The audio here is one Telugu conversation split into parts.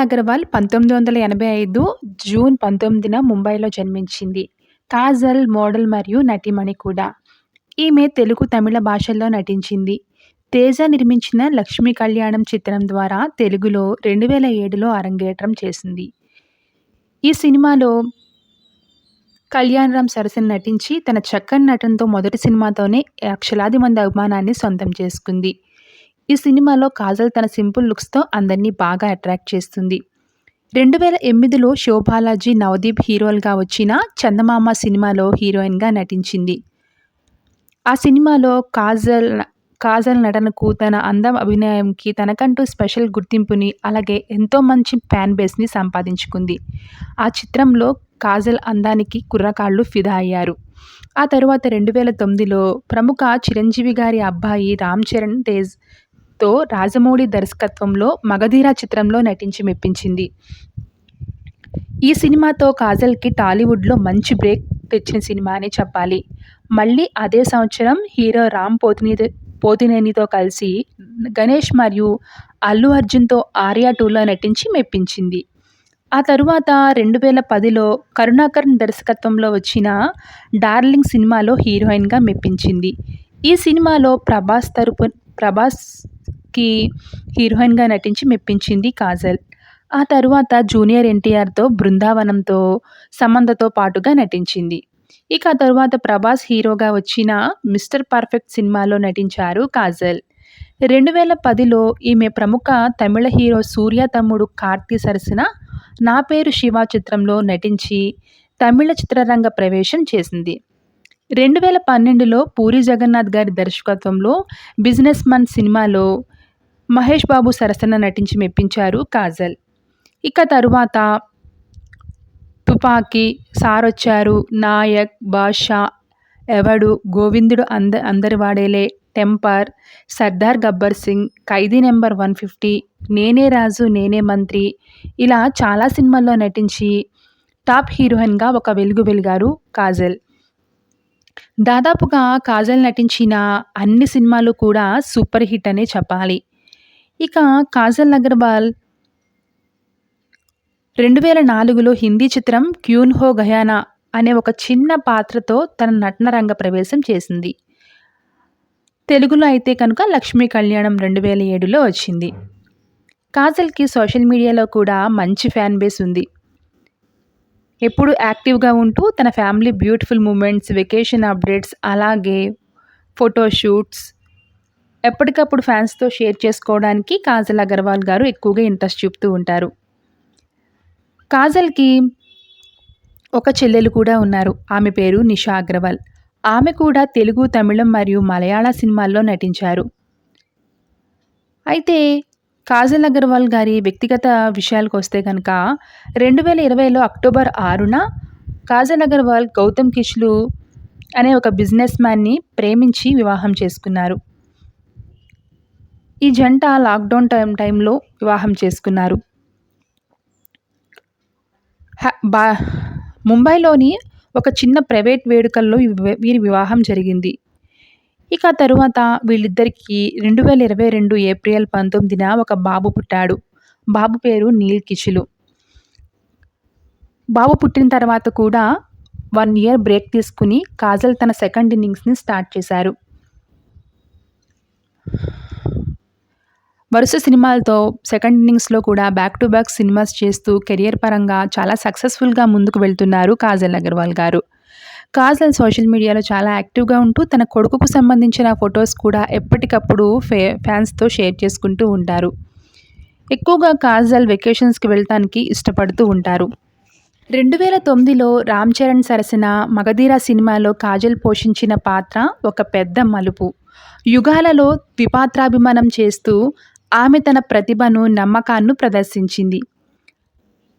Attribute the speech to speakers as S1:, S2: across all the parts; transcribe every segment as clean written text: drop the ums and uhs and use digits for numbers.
S1: అగర్వాల్ 1985 జూన్ 19న ముంబైలో జన్మించింది. కాజల్ మోడల్ మరియు నటీమణి కూడా. ఈమె తెలుగు, తమిళ భాషల్లో నటించింది. తేజ నిర్మించిన 'లక్ష్మీ కళ్యాణం' చిత్రం ద్వారా తెలుగులో 2007లో అరంగేట్రం చేసింది. ఈ సినిమాలో కళ్యాణ్‌రామ్ సరసన నటించి తన చక్కని నటనతో మొదటి సినిమాతోనే లక్షలాది మంది అభిమానాన్ని సొంతం చేసుకుంది. ఈ సినిమాలో కాజల్ తన సింపుల్ లుక్స్‌తో అందరినీ బాగా అట్రాక్ట్ చేస్తుంది. 2008లో శోభాలాజీ, నవదీప్ హీరోలుగా వచ్చిన 'చందమామ' సినిమాలో హీరోయిన్‌గా నటించింది. ఆ సినిమాలో కాజల్ నటనకు, తన అందం, అభినయంకి తనకంటూ స్పెషల్ గుర్తింపుని, అలాగే ఎంతో మంచి ఫ్యాన్ బేస్‌ని సంపాదించుకుంది. ఆ చిత్రంలో కాజల్ అందానికి కుర్రకారు ఫిదా అయ్యారు. ఆ తరువాత 2009లో ప్రముఖ చిరంజీవి గారి అబ్బాయి రామ్ చరణ్ తేజ్‌తో రాజమౌళి దర్శకత్వంలో 'మగధీర' చిత్రంలో నటించి మెప్పించింది. ఈ సినిమాతో కాజల్‌కి టాలీవుడ్‌లో మంచి బ్రేక్ తెచ్చిన సినిమా అనే చెప్పాలి. మళ్ళీ అదే సంవత్సరం హీరో రామ్ పోతినేనితో కలిసి గణేష్ మరియు అల్లు అర్జున్‌తో 'ఆర్య 2లో నటించి మెప్పించింది. ఆ తరువాత 2010లో కరుణాకరన్ దర్శకత్వంలో వచ్చిన 'డార్లింగ్' సినిమాలో హీరోయిన్‌గా మెప్పించింది. ఈ సినిమాలో ప్రభాస్‌కి హీరోయిన్‌గా నటించి మెప్పించింది కాజల్. ఆ తరువాత జూనియర్ ఎన్టీఆర్‌తో 'బృందావనం'తో, సమంతతో పాటుగా నటించింది. ఇక ఆ తరువాత ప్రభాస్ హీరోగా వచ్చిన 'మిస్టర్ పర్ఫెక్ట్' సినిమాలో నటించారు కాజల్. 2010లో ఈమె ప్రముఖ తమిళ హీరో సూర్య తమ్ముడు కార్తీ సరసన 'నా పేరు శివ' చిత్రంలో నటించి తమిళ చిత్రరంగ ప్రవేశం చేసింది. 2012లో పూరి జగన్నాథ్ గారి దర్శకత్వంలో 'బిజినెస్ మన్' సినిమాలో మహేష్ బాబు సరసన నటించి మెప్పించారు కాజల్. ఇక తరువాత 'తుపాకీ', 'సారొచ్చారు', 'నాయక్', 'బాద్‌షా', 'ఎవడు', 'గోవిందుడు అందరివాడేలే', 'టెంపర్', 'సర్దార్ గబ్బర్ సింగ్', 'ఖైదీ నంబర్ 150', 'నేనే రాజు నేనే మంత్రి' ఇలా చాలా సినిమాల్లో నటించి టాప్ హీరోయిన్‌గా ఒక వెలుగు వెలిగారు కాజల్. దాదాపుగా కాజల్ నటించిన అన్ని సినిమాలు కూడా సూపర్ హిట్ అనే చెప్పాలి. ఇక కాజల్ అగర్వాల్ 2004లో హిందీ చిత్రం 'క్యూన్ హో గయా నా' అనే ఒక చిన్న పాత్రతో తన నటన రంగ ప్రవేశం చేసింది. తెలుగులో అయితే కనుక 'లక్ష్మీ కళ్యాణం' 2007లో వచ్చింది. కాజల్‌కి సోషల్ మీడియాలో కూడా మంచి ఫ్యాన్ బేస్ ఉంది. ఎప్పుడూ యాక్టివ్‌గా ఉంటూ తన family beautiful moments, vacation updates, అలాగే ఫోటో షూట్స్ ఎప్పటికప్పుడు ఫ్యాన్స్‌తో షేర్ చేసుకోవడానికి కాజల్ అగర్వాల్ గారు ఎక్కువగా ఇంట్రెస్ట్ చూపుతూ ఉంటారు. కాజల్‌కి ఒక చెల్లెలు కూడా ఉన్నారు. ఆమె పేరు నిషా అగర్వాల్. ఆమె కూడా తెలుగు, తమిళం మరియు మలయాళ సినిమాల్లో నటించారు. అయితే కాజల్ అగర్వాల్ గారి వ్యక్తిగత విషయాలకొస్తే కనుక 2020లో అక్టోబర్ 6న కాజల్ అగర్వాల్ గౌతమ్ కిచ్లు అనే ఒక బిజినెస్ మ్యాన్‌ని ప్రేమించి వివాహం చేసుకున్నారు. ఈ జంట లాక్‌డౌన్ టైంలో వివాహం చేసుకున్నారు. ముంబైలోని ఒక చిన్న ప్రైవేట్ వేడుకల్లో వీరి వివాహం జరిగింది. ఇక తరువాత వీళ్ళిద్దరికీ 2022 ఏప్రిల్ 19న ఒక బాబు పుట్టాడు. బాబు పేరు నీల్ కిచ్లు. బాబు పుట్టిన తర్వాత కూడా 1 ఇయర్ బ్రేక్ తీసుకుని కాజల్ తన సెకండ్ ఇన్నింగ్స్‌ని స్టార్ట్ చేశారు. వరుస సినిమాలతో సెకండ్ ఇన్నింగ్స్‌లో కూడా బ్యాక్ టు బ్యాక్ సినిమాస్ చేస్తూ కెరియర్ పరంగా చాలా సక్సెస్‌ఫుల్‌గా ముందుకు వెళ్తున్నారు కాజల్ అగర్వాల్ గారు. కాజల్ సోషల్ మీడియాలో చాలా యాక్టివ్‌గా ఉంటూ తన కొడుకుకు సంబంధించిన ఫొటోస్ కూడా ఎప్పటికప్పుడు ఫ్యాన్స్‌తో షేర్ చేసుకుంటూ ఉంటారు. ఎక్కువగా కాజల్ వెకేషన్స్‌కి వెళ్ళటానికి ఇష్టపడుతూ ఉంటారు. 2009లో రామ్ చరణ్ సరసన 'మగధీర' సినిమాలో కాజల్ పోషించిన పాత్ర ఒక పెద్ద మలుపు. యుగాలలో ద్విపాత్రాభినయం చేస్తూ ఆమె తన ప్రతిభను, నమ్మకాన్ని ప్రదర్శించింది.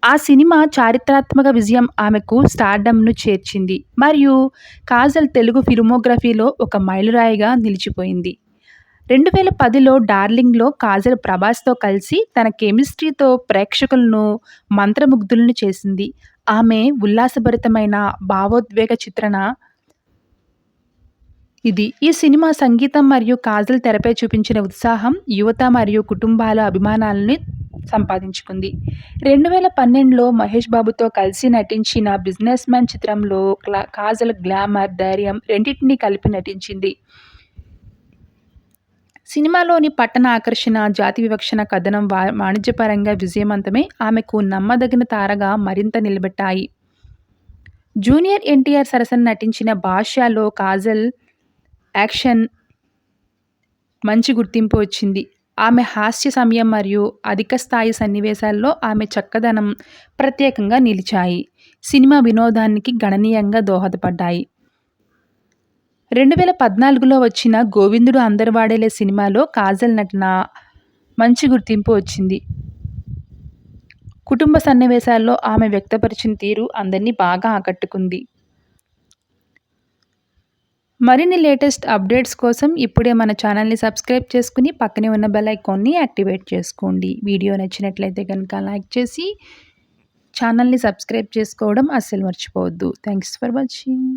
S1: ఆ సినిమా చారిత్రాత్మక విజయం ఆమెకు స్టార్డమ్‌ను చేర్చింది మరియు కాజల్ తెలుగు ఫిల్మోగ్రఫీలో ఒక మైలురాయిగా నిలిచిపోయింది. 2010లో 'డార్లింగ్'లో కాజల్ ప్రభాస్‌తో కలిసి తన కెమిస్ట్రీతో ప్రేక్షకులను మంత్రముగ్ధులను చేసింది. ఆమె ఉల్లాసభరితమైన భావోద్వేగ చిత్రణ ఈ సినిమా సంగీతం మరియు కాజల్ తెరపై చూపించిన ఉత్సాహం, యువత మరియు కుటుంబాల అభిమానాలని సంపాదించుకుంది. 2012లో మహేష్ బాబుతో కలిసి నటించిన 'బిజినెస్ మ్యాన్' చిత్రంలో కాజల్ గ్లామర్, ధైర్యం రెండింటినీ కలిపి నటించింది. సినిమాలోని పట్టణ ఆకర్షణ, జాతి వివక్షణ కథనం వాణిజ్యపరంగా విజయవంతమై ఆమెకు నమ్మదగిన తారగా మరింత నిలబెట్టాయి. జూనియర్ ఎన్టీఆర్ సరసన నటించిన 'బాద్‌షా'లో కాజల్ యాక్షన్ మంచి గుర్తింపు వచ్చింది. ఆమె హాస్య సమయం మరియు అధిక స్థాయి సన్నివేశాల్లో ఆమె చక్కదనం ప్రత్యేకంగా నిలిచాయి. సినిమా వినోదానికి గణనీయంగా దోహదపడ్డాయి. 2014లో వచ్చిన 'గోవిందుడు అందరి వాడేలే' సినిమాలో కాజల్ నటన మంచి గుర్తింపు వచ్చింది. కుటుంబ సన్నివేశాల్లో ఆమె వ్యక్తపరిచిన తీరు అందరినీ బాగా ఆకట్టుకుంది. మరిన్ని లేటెస్ట్ అప్డేట్స్ కోసం ఇప్పుడే మన ఛానల్‌ని సబ్స్క్రైబ్ చేసుకుని పక్కనే ఉన్న బెల్ ఐకాన్‌ని యాక్టివేట్ చేసుకోండి. వీడియో నచ్చినట్లయితే గనుక లైక్ చేసి ఛానల్‌ని సబ్స్క్రైబ్ చేసుకోవడం అస్సలు మర్చిపోవద్దు. Thanks for watching.